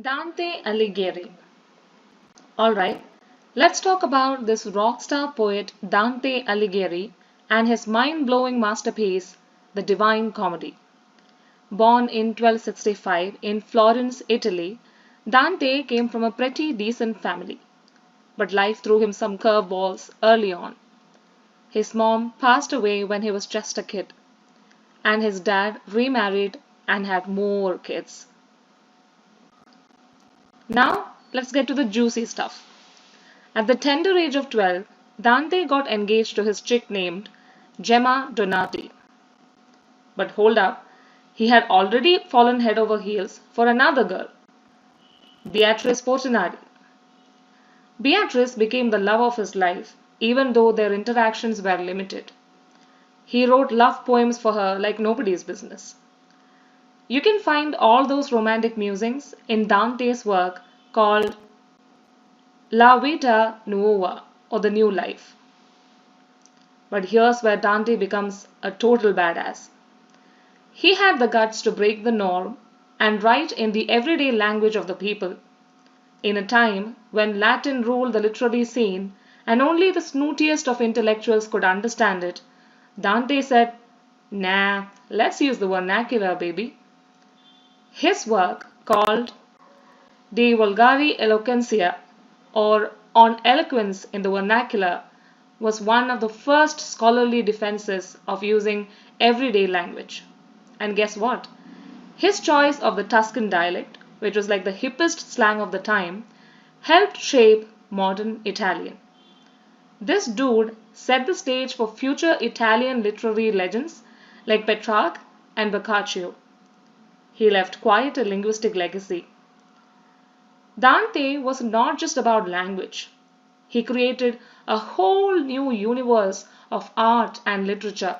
Dante Alighieri. Alright, let's talk about this rock star poet Dante Alighieri and his mind blowing masterpiece, The Divine Comedy. Born in 1265 in Florence, Italy, Dante came from a pretty decent family, but life threw him some curveballs early on. His mom passed away when he was just a kid, and his dad remarried and had more kids. Now, let's get to the juicy stuff. At the tender age of 12, Dante got engaged to his chick named Gemma Donati. But hold up, he had already fallen head over heels for another girl, Beatrice Portinari. Beatrice became the love of his life, even though their interactions were limited. He wrote love poems for her like nobody's business. You can find all those romantic musings in Dante's work called La Vita Nuova, or The New Life. But here's where Dante becomes a total badass. He had the guts to break the norm and write in the everyday language of the people. In a time when Latin ruled the literary scene and only the snootiest of intellectuals could understand it, Dante said, "Nah, let's use the vernacular, baby." His work, called De Vulgari Eloquentia, or On Eloquence in the Vernacular, was one of the first scholarly defenses of using everyday language. And guess what? His choice of the Tuscan dialect, which was like the hippest slang of the time, helped shape modern Italian. This dude set the stage for future Italian literary legends like Petrarch and Boccaccio. He left quite a linguistic legacy. Dante was not just about language. He created a whole new universe of art and literature.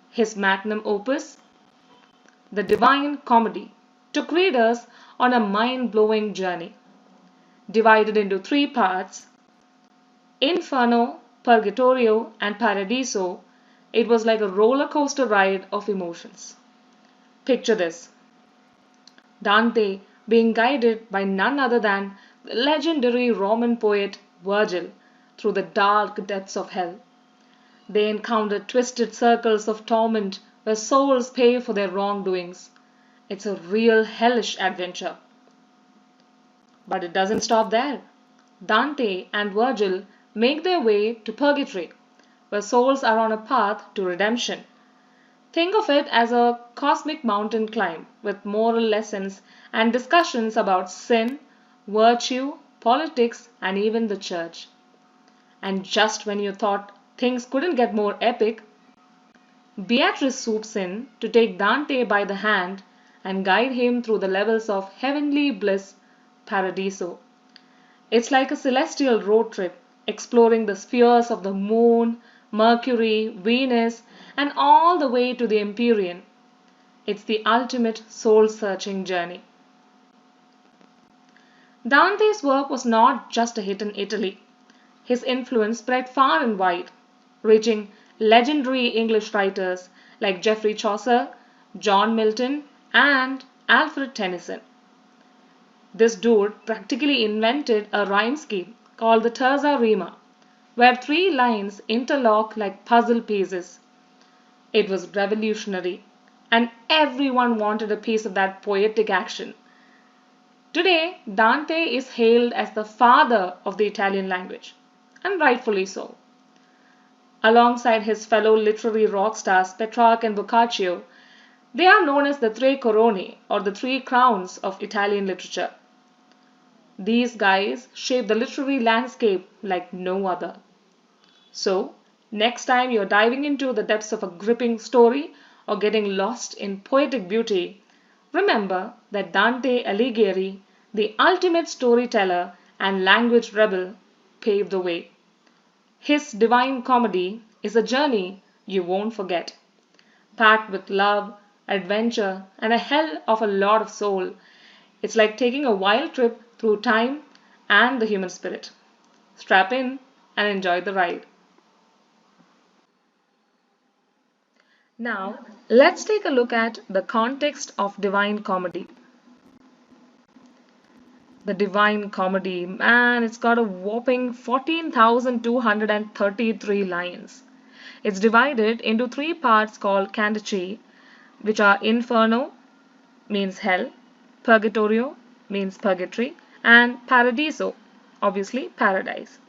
His magnum opus, The Divine Comedy, took readers on a mind-blowing journey. Divided into three parts, Inferno, Purgatorio, and Paradiso, it was like a roller coaster ride of emotions. Picture this: Dante being guided by none other than the legendary Roman poet Virgil through the dark depths of hell. They encounter twisted circles of torment where souls pay for their wrongdoings. It's a real hellish adventure. But it doesn't stop there. Dante and Virgil make their way to purgatory, where souls are on a path to redemption. Think of it as a cosmic mountain climb with moral lessons and discussions about sin, virtue, politics, and even the church. And just when you thought things couldn't get more epic, Beatrice swoops in to take Dante by the hand and guide him through the levels of heavenly bliss, Paradiso. It's like a celestial road trip, exploring the spheres of the moon, Mercury, Venus, and all the way to the Empyrean. It's the ultimate soul searching journey. Dante's work was not just a hit in Italy. His influence spread far and wide, reaching legendary English writers like Geoffrey Chaucer, John Milton, and Alfred Tennyson. This dude practically invented a rhyme scheme called the terza rima, where three lines interlock like puzzle pieces. It was revolutionary, and everyone wanted a piece of that poetic action. Today, Dante is hailed as the father of the Italian language, and rightfully so. Alongside his fellow literary rock stars Petrarch and Boccaccio, they are known as the Tre Corone, or the Three Crowns of Italian literature. These guys shape the literary landscape like no other. So, next time you're diving into the depths of a gripping story or getting lost in poetic beauty, remember that Dante Alighieri, the ultimate storyteller and language rebel, paved the way. His Divine Comedy is a journey you won't forget, packed with love, adventure, and a hell of a lot of soul. It's like taking a wild trip through time and the human spirit. Strap in and enjoy the ride. Now, let's take a look at the context of Divine Comedy. The Divine Comedy, man, it's got a whopping 14,233 lines. It's divided into three parts called cantici, which are Inferno, means hell, Purgatorio, means purgatory, and Paradiso, obviously paradise.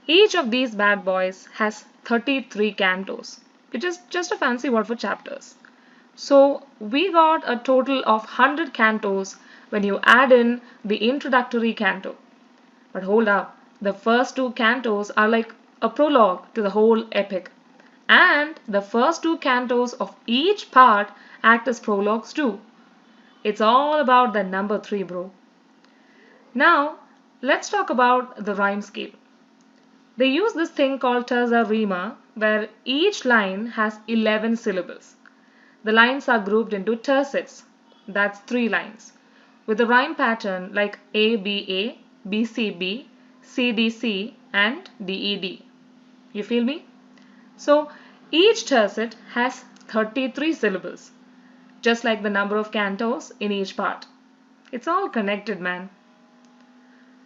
Each of these bad boys has 33 cantos, which is just a fancy word for chapters. So we got a total of 100 cantos when you add in the introductory canto. But hold up, the first two cantos are like a prologue to the whole epic. And the first two cantos of each part act as prologues too. It's all about the number 3, bro. Now, let's talk about the rhyme scheme. They use this thing called terza rima, where each line has 11 syllables. The lines are grouped into tercets, that's 3 lines, with a rhyme pattern like ABA, BCB, CDC, and DED. You feel me? So each tercet has 33 syllables, just like the number of cantos in each part. It's all connected, man.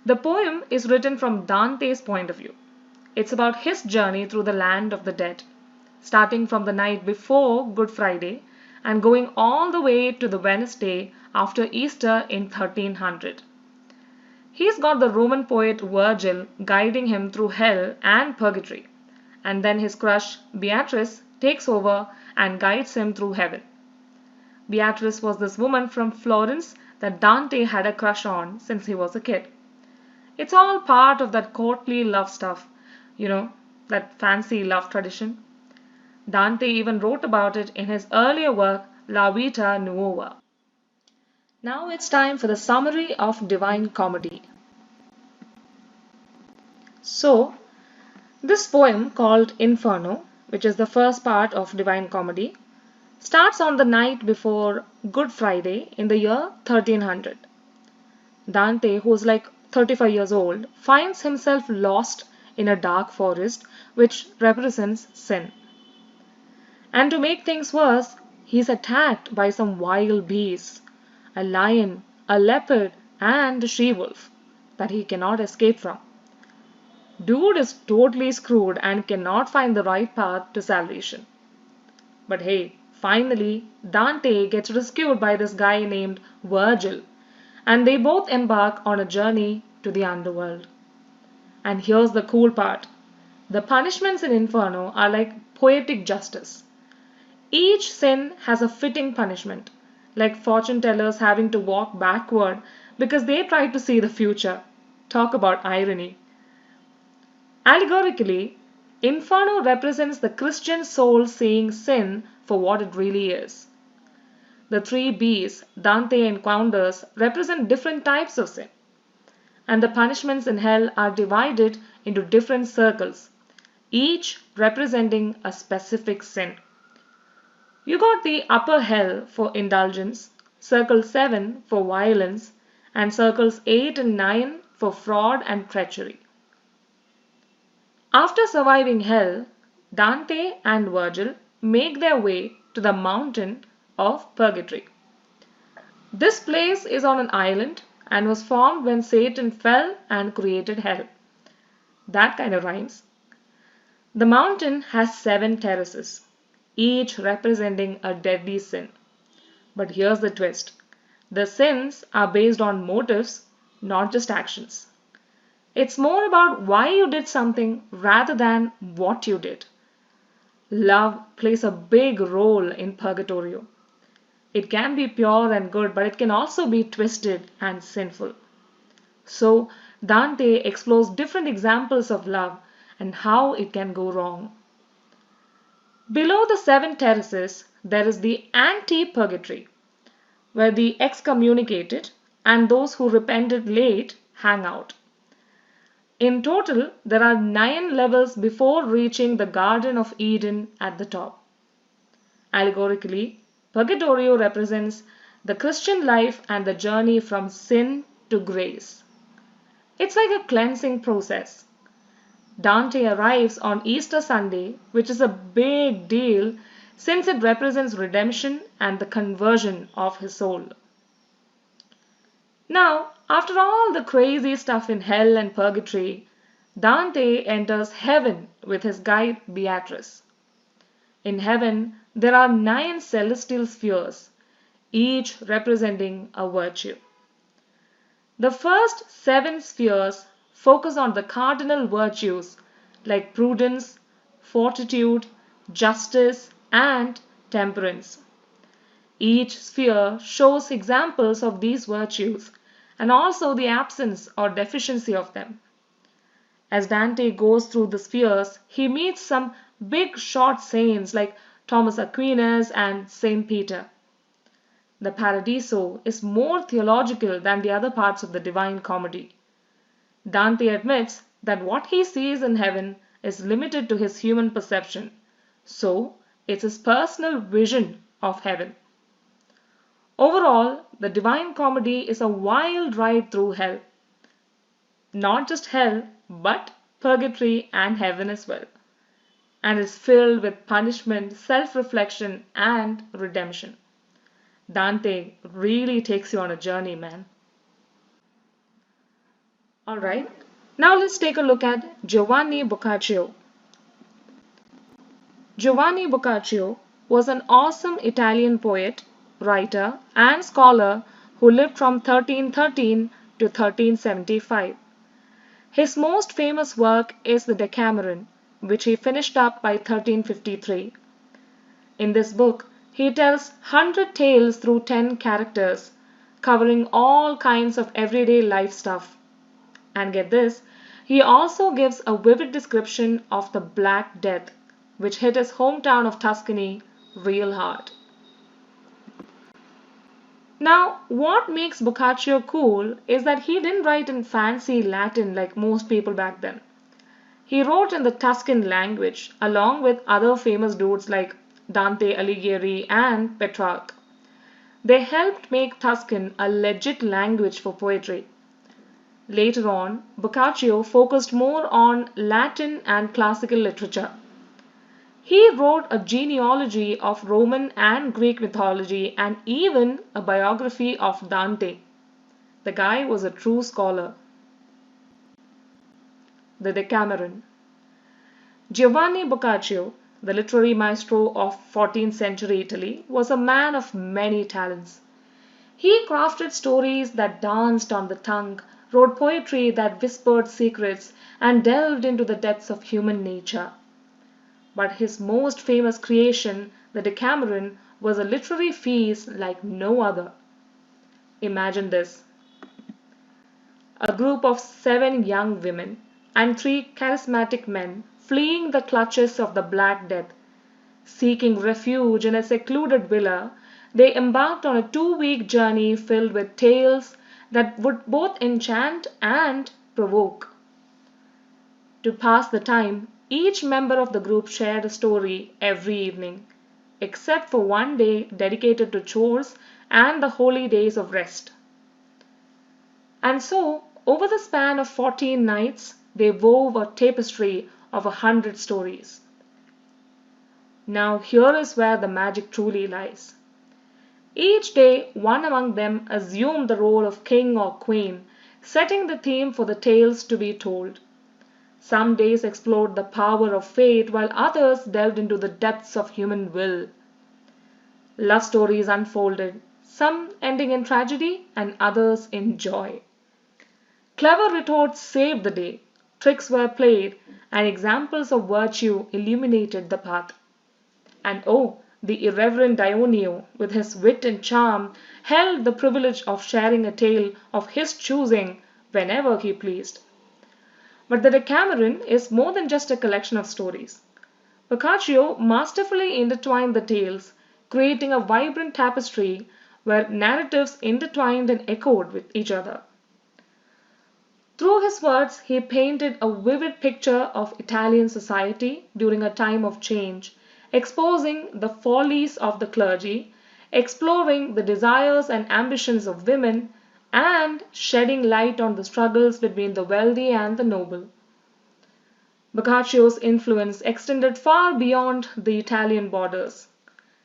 The poem is written from Dante's point of view. It's about his journey through the land of the dead, starting from the night before Good Friday and going all the way to the Wednesday after Easter in 1300. He's got the Roman poet Virgil guiding him through hell and purgatory, and then his crush Beatrice takes over and guides him through heaven. Beatrice was this woman from Florence that Dante had a crush on since he was a kid. It's all part of that courtly love stuff, that fancy love tradition. Dante even wrote about it in his earlier work La Vita Nuova. Now it's time for the summary of Divine Comedy. So, this poem called Inferno, which is the first part of Divine Comedy, starts on the night before Good Friday in the year 1300. Dante, who's like 35 years old, finds himself lost in a dark forest which represents sin. And to make things worse, he's attacked by some wild beasts, a lion, a leopard, and a she-wolf that he cannot escape from. Dude is totally screwed and cannot find the right path to salvation. But hey, finally, Dante gets rescued by this guy named Virgil, and they both embark on a journey to the underworld. And here's the cool part. The punishments in Inferno are like poetic justice. Each sin has a fitting punishment, like fortune tellers having to walk backward because they try to see the future. Talk about irony. Allegorically, Inferno represents the Christian soul seeing sin for what it really is. The three beasts Dante encounters represent different types of sin, and the punishments in hell are divided into different circles, each representing a specific sin. You got the upper hell for indulgence, circle 7 for violence, and circles 8 and 9 for fraud and treachery. After surviving hell, Dante and Virgil make their way to the mountain of purgatory. This place is on an island and was formed when Satan fell and created hell. That kind of rhymes. The mountain has 7 terraces, each representing a deadly sin. But here's the twist. The sins are based on motives, not just actions. It's more about why you did something rather than what you did. Love plays a big role in Purgatorio. It can be pure and good, but it can also be twisted and sinful. So, Dante explores different examples of love and how it can go wrong. Below the 7 terraces, there is the anti-purgatory, where the excommunicated and those who repented late hang out. In total, there are 9 levels before reaching the Garden of Eden at the top. Allegorically, Purgatorio represents the Christian life and the journey from sin to grace. It's like a cleansing process. Dante arrives on Easter Sunday, which is a big deal since it represents redemption and the conversion of his soul. Now, after all the crazy stuff in hell and purgatory, Dante enters heaven with his guide Beatrice. In heaven, there are 9 celestial spheres, each representing a virtue. The first 7 spheres focus on the cardinal virtues like prudence, fortitude, justice, and temperance. Each sphere shows examples of these virtues and also the absence or deficiency of them. As Dante goes through the spheres, he meets some big short saints like Thomas Aquinas and Saint Peter. The Paradiso is more theological than the other parts of the Divine Comedy. Dante admits that what he sees in heaven is limited to his human perception, so it's his personal vision of heaven. Overall, the Divine Comedy is a wild ride through hell. Not just hell, but purgatory and heaven as well, and is filled with punishment, self-reflection, and redemption. Dante really takes you on a journey, man. Alright, now let's take a look at Giovanni Boccaccio. Giovanni Boccaccio was an awesome Italian poet, writer, and scholar who lived from 1313 to 1375. His most famous work is the Decameron, which he finished up by 1353. In this book, he tells 100 tales through 10 characters, covering all kinds of everyday life stuff. And get this, he also gives a vivid description of the Black Death, which hit his hometown of Tuscany real hard. Now, what makes Boccaccio cool is that he didn't write in fancy Latin like most people back then. He wrote in the Tuscan language along with other famous dudes like Dante Alighieri and Petrarch. They helped make Tuscan a legit language for poetry. Later on, Boccaccio focused more on Latin and classical literature. He wrote a genealogy of Roman and Greek mythology and even a biography of Dante. The guy was a true scholar. The Decameron. Giovanni Boccaccio, the literary maestro of 14th century Italy, was a man of many talents. He crafted stories that danced on the tongue, wrote poetry that whispered secrets, and delved into the depths of human nature. But his most famous creation, the Decameron, was a literary feast like no other. Imagine this. A group of 7 young women and 3 charismatic men fleeing the clutches of the Black Death. Seeking refuge in a secluded villa, they embarked on a 2-week journey filled with tales that would both enchant and provoke. To pass the time, each member of the group shared a story every evening, except for one day dedicated to chores and the holy days of rest. And so, over the span of 14 nights, they wove a tapestry of 100 stories. Now here is where the magic truly lies. Each day, one among them assumed the role of king or queen, setting the theme for the tales to be told. Some days explored the power of fate, while others delved into the depths of human will. Love stories unfolded, some ending in tragedy and others in joy. Clever retorts saved the day, tricks were played, and examples of virtue illuminated the path. And oh, the irreverent Dioneo, with his wit and charm, held the privilege of sharing a tale of his choosing whenever he pleased. But the Decameron is more than just a collection of stories. Boccaccio masterfully intertwined the tales, creating a vibrant tapestry where narratives intertwined and echoed with each other. Through his words, he painted a vivid picture of Italian society during a time of change, exposing the follies of the clergy, exploring the desires and ambitions of women, and shedding light on the struggles between the wealthy and the noble. Boccaccio's influence extended far beyond the Italian borders.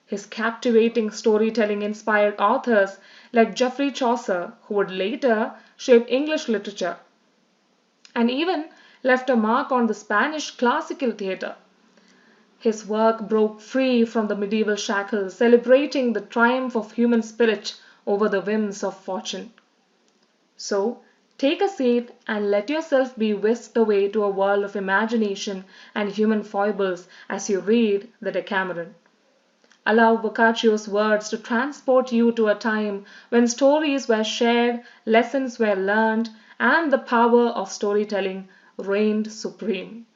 His captivating storytelling inspired authors like Geoffrey Chaucer, who would later shape English literature, and even left a mark on the Spanish classical theatre. His work broke free from the medieval shackles, celebrating the triumph of human spirit over the whims of fortune. So, take a seat and let yourself be whisked away to a world of imagination and human foibles as you read the Decameron. Allow Boccaccio's words to transport you to a time when stories were shared, lessons were learned, and the power of storytelling reigned supreme.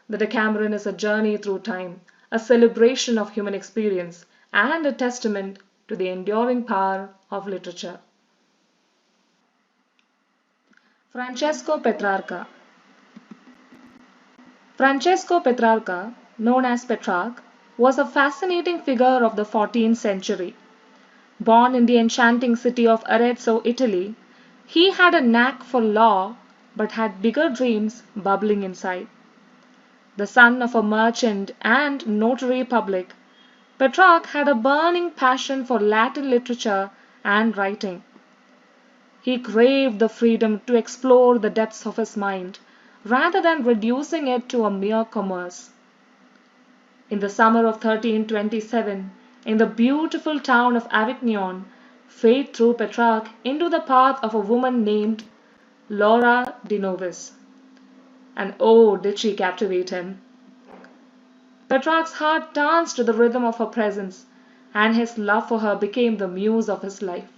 The Decameron is a journey through time, a celebration of human experience, and a testament to the enduring power of literature. Francesco Petrarca. Francesco Petrarca, known as Petrarch, was a fascinating figure of the 14th century. Born in the enchanting city of Arezzo, Italy, he had a knack for law but had bigger dreams bubbling inside. The son of a merchant and notary public, Petrarch had a burning passion for Latin literature and writing. He craved the freedom to explore the depths of his mind rather than reducing it to a mere commerce. In the summer of 1327, in the beautiful town of Avignon, fate threw Petrarch into the path of a woman named Laura de Novis. And oh, did she captivate him! Petrarch's heart danced to the rhythm of her presence, and his love for her became the muse of his life.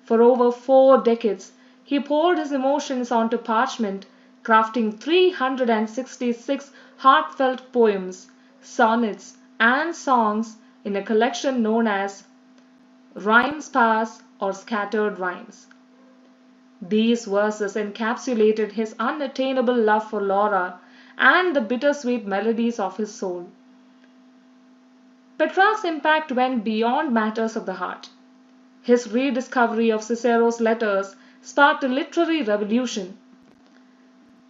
For over 4 decades, he poured his emotions onto parchment, crafting 366 heartfelt poems, sonnets, and songs in a collection known as Rhymes Sparse or Scattered Rhymes. These verses encapsulated his unattainable love for Laura and the bittersweet melodies of his soul. Petrarch's impact went beyond matters of the heart. His rediscovery of Cicero's letters sparked a literary revolution,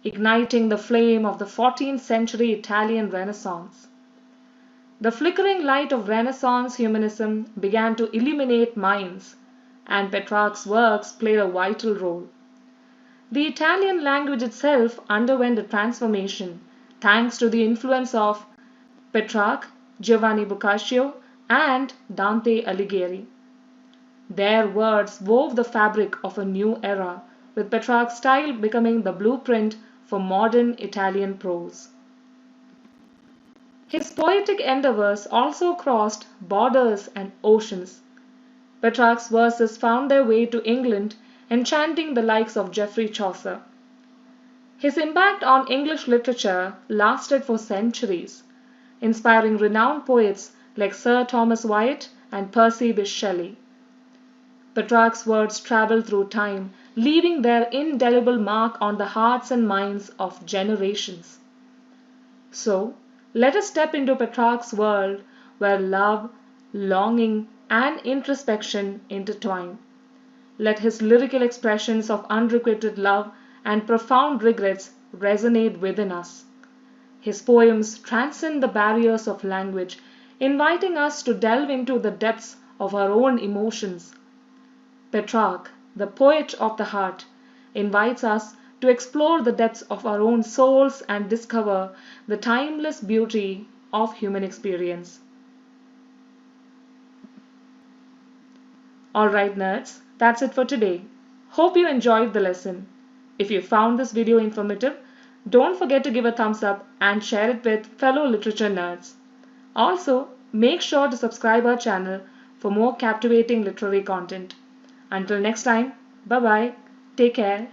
igniting the flame of the 14th century Italian Renaissance. The flickering light of Renaissance humanism began to illuminate minds, and Petrarch's works played a vital role. The Italian language itself underwent a transformation thanks to the influence of Petrarch, Giovanni Boccaccio, and Dante Alighieri. Their words wove the fabric of a new era, with Petrarch's style becoming the blueprint for modern Italian prose. His poetic endeavors also crossed borders and oceans. Petrarch's verses found their way to England, enchanting the likes of Geoffrey Chaucer. His impact on English literature lasted for centuries, inspiring renowned poets like Sir Thomas Wyatt and Percy Bysshe Shelley. Petrarch's words traveled through time, leaving their indelible mark on the hearts and minds of generations. So, let us step into Petrarch's world where love, longing, and introspection intertwine. Let his lyrical expressions of unrequited love and profound regrets resonate within us. His poems transcend the barriers of language, inviting us to delve into the depths of our own emotions. Petrarch, the poet of the heart, invites us to explore the depths of our own souls and discover the timeless beauty of human experience. Alright nerds, that's it for today. Hope you enjoyed the lesson. If you found this video informative, don't forget to give a thumbs up and share it with fellow literature nerds. Also, make sure to subscribe our channel for more captivating literary content. Until next time, bye bye, take care.